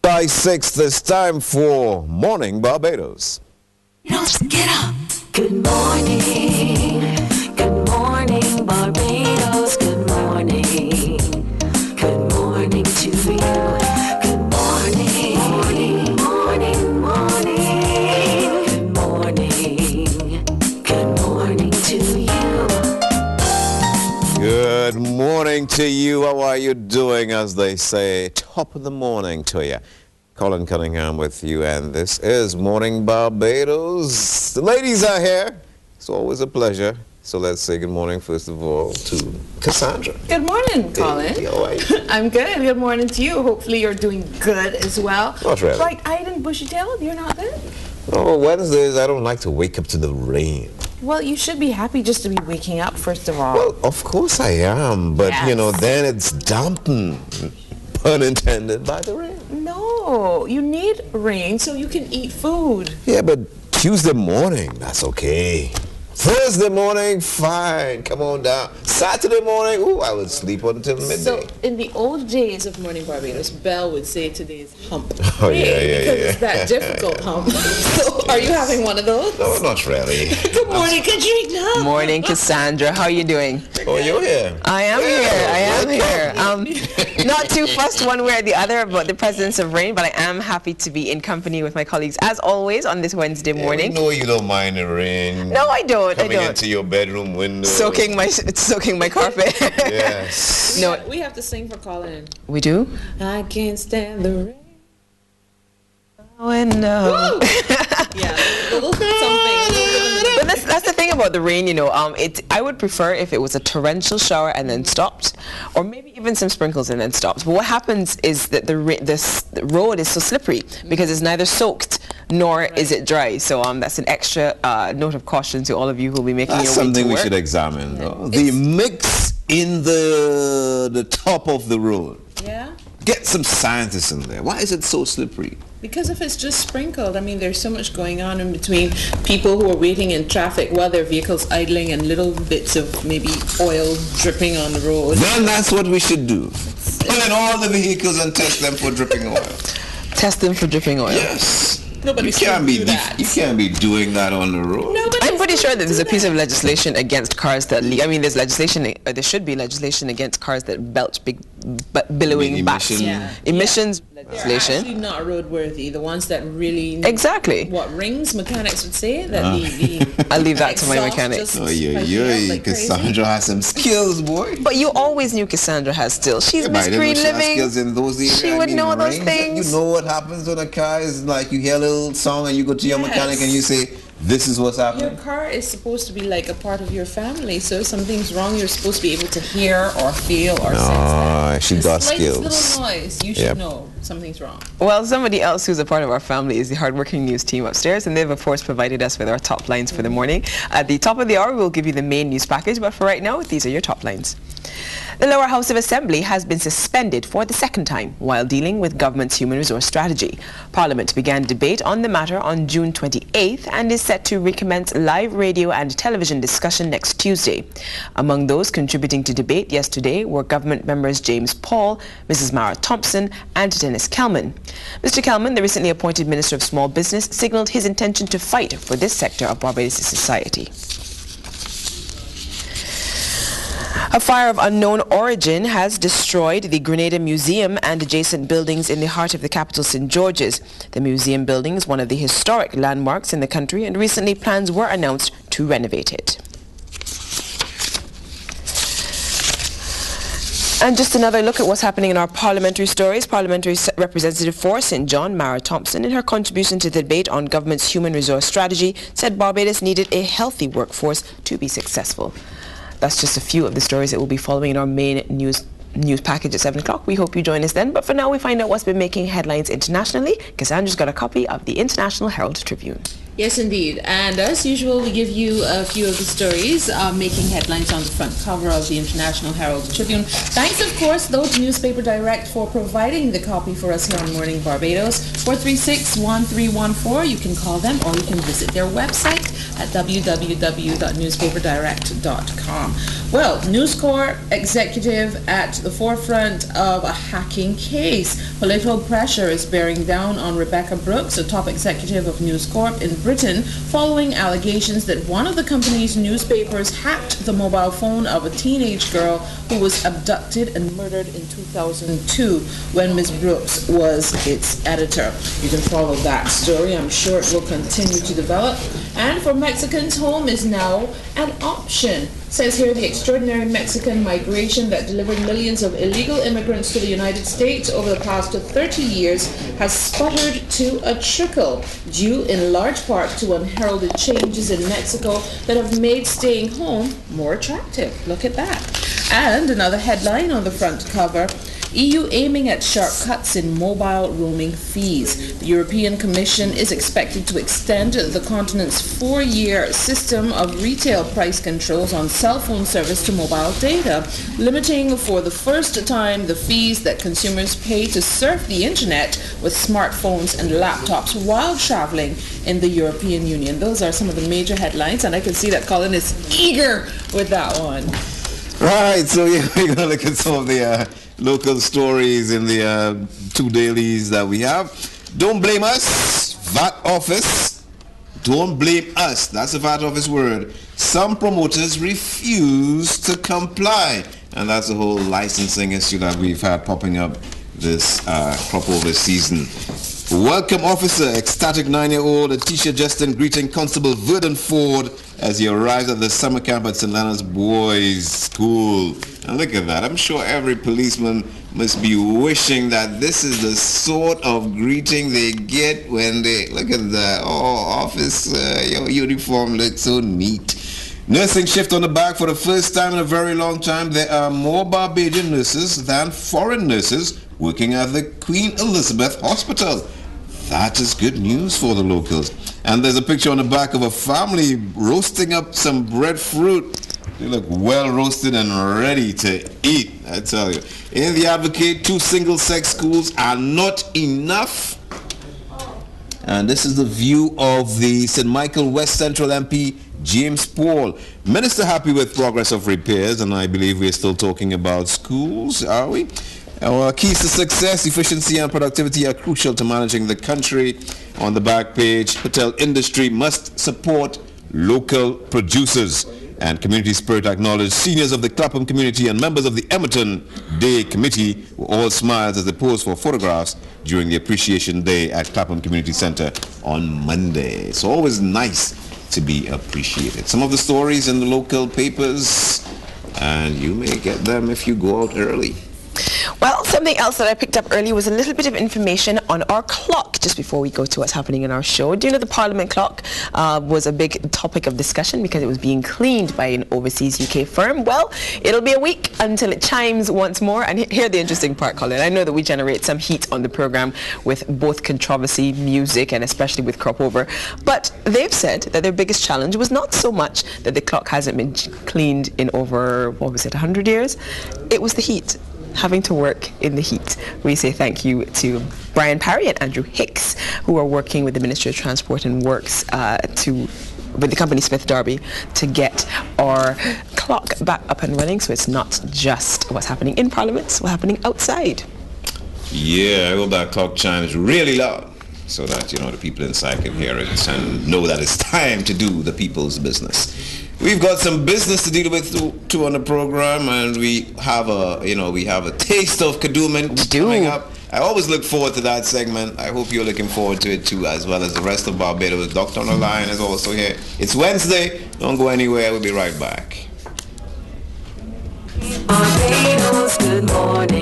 July 6th, it's time for Morning Barbados. Get up. Good morning. Good morning, Barbados. Good morning. Good morning to you. Good morning. Morning, morning, morning. Good morning. Good morning to you. Good morning to you. How are you doing? As they say, top of the morning to you. Colin Cunningham with you, and this is Morning Barbados. The ladies are here. It's always a pleasure. So let's say good morning, first of all, to Cassandra. Good morning, Colin. Hey, how are you? I'm good. Good morning to you. Hopefully you're doing good as well. Not really. Bright-eyed and bushy-tailed, you're not good? Oh, Wednesdays, I don't like to wake up to the rain. Well, you should be happy just to be waking up, first of all. Well, of course I am, but, Yes. you know, then it's dampened, pun intended, by the rain. No, you need rain so you can eat food. Yeah, but Tuesday morning, that's okay. Thursday morning, fine, come on down. Saturday morning, ooh, I would sleep until midday. So, in the old days of Morning Barbados, Belle would say today's hump. Oh, day yeah. Because it's that difficult hump. So, are you having one of those? No, not really. Good morning, Katrina. Morning, Cassandra. How are you doing? Oh, you're here. I am here. Not too fussed one way or the other about the presence of rain, but I am happy to be in company with my colleagues, as always, on this Wednesday morning. We know you don't mind the rain. No, I don't. Coming into your bedroom window. Soaking my carpet. Yes. No, We have to sing for Colin. we do? I can't stand the rain. Oh, no. Yeah, a little something. But that's the thing about the rain, you know. I would prefer if it was a torrential shower and then stopped, or maybe even some sprinkles and then stopped. But what happens is that the road is so slippery because it's neither soaked nor is it dry. So that's an extra note of caution to all of you who will be making That's your way to something we work. should examine, though. The mix in the top of the road. Yeah? Get some scientists in there. Why is it so slippery? Because if it's just sprinkled, I mean, there's so much going on in between people who are waiting in traffic while their vehicles idling and little bits of maybe oil dripping on the road. Then that's what we should do. Pull in all the vehicles and test them for dripping oil. Test them for dripping oil. Yes. Nobody You can't should do that. You can't be doing that on the road. I'm pretty sure that there's a piece of legislation against cars that leak. I mean, there's legislation. There should be legislation against cars that belch big, billowing bats. Emission. Yeah. Emissions They're legislation. actually not roadworthy. The ones that really... Exactly. What rings mechanics would say that the I'll leave that to my exhaust mechanic. just Oh, spike yeah, out like crazy. Cassandra has some skills, boy. But you always knew Cassandra has still. She's Miss Green Living. Skills in those areas. She would know those things. You know what happens when a car is like, you hear a little song and you go to your mechanic and you say, this is what's Your happening. car is supposed to be like a part of your family, so if something's wrong, you're supposed to be able to hear or feel or sense that. She The got slightest skills. little noise, you should Yep. know something's wrong. Well, somebody else who's a part of our family is the hardworking news team upstairs, and they've, of course, provided us with our top lines for the morning. At the top of the hour, we'll give you the main news package, but for right now, these are your top lines. The lower house of Assembly has been suspended for the second time while dealing with government's human resource strategy. Parliament began debate on the matter on June 28th and is set to recommence live radio and television discussion next Tuesday. Among those contributing to debate yesterday were government members James Paul, Mrs. Mara Thompson and Dennis Kelman. Mr. Kelman, the recently appointed Minister of Small Business, signalled his intention to fight for this sector of Barbados' society. A fire of unknown origin has destroyed the Grenada Museum and adjacent buildings in the heart of the capital, St. George's. The museum building is one of the historic landmarks in the country, and recently plans were announced to renovate it. And just another look at what's happening in our parliamentary stories. Parliamentary Representative for St. John, Mara Thompson, in her contribution to the debate on government's human resource strategy, said Barbados needed a healthy workforce to be successful. That's just a few of the stories that we'll be following in our main news package at 7 o'clock. We hope you join us then. But for now, we find out what's been making headlines internationally. Cassandra's got a copy of the International Herald Tribune. Yes, indeed. And as usual, we give you a few of the stories making headlines on the front cover of the International Herald Tribune. Thanks, of course, though, to Newspaper Direct for providing the copy for us here on Morning Barbados. 436-1314. You can call them or you can visit their website at www.newspaperdirect.com. Well, News Corp executive at the forefront of a hacking case. Political pressure is bearing down on Rebecca Brooks, a top executive of News Corp in Britain, following allegations that one of the company's newspapers hacked the mobile phone of a teenage girl who was abducted and murdered in 2002 when Ms. Brooks was its editor. You can follow that story. I'm sure it will continue to develop. And for Mexicans, home is now an option. Says here the extraordinary Mexican migration that delivered millions of illegal immigrants to the United States over the past 30 years has sputtered to a trickle, due in large part to unheralded changes in Mexico that have made staying home more attractive. Look at that. And another headline on the front cover, EU aiming at sharp cuts in mobile roaming fees. The European Commission is expected to extend the continent's 4-year system of retail price controls on cell phone service to mobile data, limiting for the first time the fees that consumers pay to surf the internet with smartphones and laptops while traveling in the European Union. Those are some of the major headlines, and I can see that Colin is eager with that one. Right, so yeah, we're going to look at some of the local stories in the two dailies that we have. Don't blame us, VAT office. Don't blame us. That's a VAT office word. Some promoters refuse to comply. And that's the whole licensing issue that we've had popping up this crop over season. Welcome officer, ecstatic 9-year-old Atisha Justin greeting Constable Verdon Ford as he arrives at the summer camp at St. Leonard's Boys School. And look at that. I'm sure every policeman must be wishing that this is the sort of greeting they get when they look at that. Oh, officer, your uniform looks so neat. Nursing shift on the back for the first time in a very long time. There are more Barbadian nurses than foreign nurses working at the Queen Elizabeth Hospital. That is good news for the locals. And there's a picture on the back of a family roasting up some breadfruit. They look well roasted and ready to eat, I tell you. In the Advocate, 2 single-sex schools are not enough. And this is the view of the St. Michael West Central MP, James Paul. Minister happy with progress of repairs, and I believe we're still talking about schools, are we? Our keys to success, efficiency and productivity are crucial to managing the country. On the back page, hotel industry must support local producers. And community spirit acknowledged. Seniors of the Clapham community and members of the Emerton Day Committee were all smiles as they posed for photographs during the Appreciation Day at Clapham Community Center on Monday. It's always nice to be appreciated. Some of the stories in the local papers, and you may get them if you go out early. Well, something else that I picked up early was a little bit of information on our clock just before we go to what's happening in our show. Do you know the Parliament clock was a big topic of discussion because it was being cleaned by an overseas UK firm? Well, it'll be a week until it chimes once more. And here's the interesting part, Colin. I know that we generate some heat on the program with both controversy, music, and especially with crop over. But they've said that their biggest challenge was not so much that the clock hasn't been cleaned in over, 100 years? It was the heat. Having to work in the heat. We say thank you to Brian Parry and Andrew Hicks, who are working with the Ministry of Transport and Works with the company Smith Darby to get our clock back up and running, so it's not just what's happening in Parliament, it's what's happening outside. Yeah, I hope that clock chimes really loud so that, the people inside can hear it and know that it's time to do the people's business. We've got some business to deal with too on the program, and we have a taste of Kadooment coming up. I always look forward to that segment. I hope you're looking forward to it too, as well as the rest of Barbados. Dr. on the line is also here. It's Wednesday. Don't go anywhere. We'll be right back. Barbados, good morning.